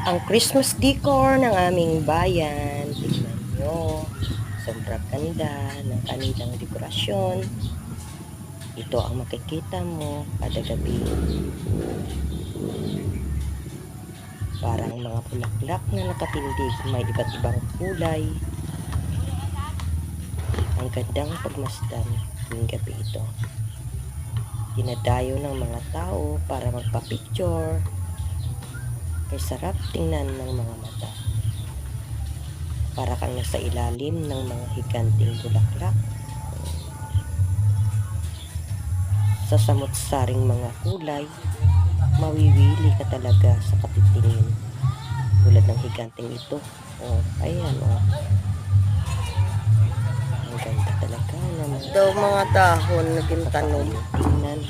Ang Christmas decor ng aming bayan. Tignan nyo. Sobrang ganda ng kanilang dekorasyon. Ito ang makikita mo kada gabi. Parang mga bulaklak na nakatindig. May iba't ibang kulay. Ang gandang pagmasdan tuwing gabi ito. Dinadayo ng mga tao para magpa-picture. Kay sarap tingnan ng mga mata. Para kang nasa ilalim ng mga higanting bulaklak. Sa samot-saring mga kulay, mawiwili ka talaga sa katitingin. Tulad ng higanting ito. Oh, ayan oh. Ang ganda talaga naman. Ito mga dahon na gintanom. Tingnan.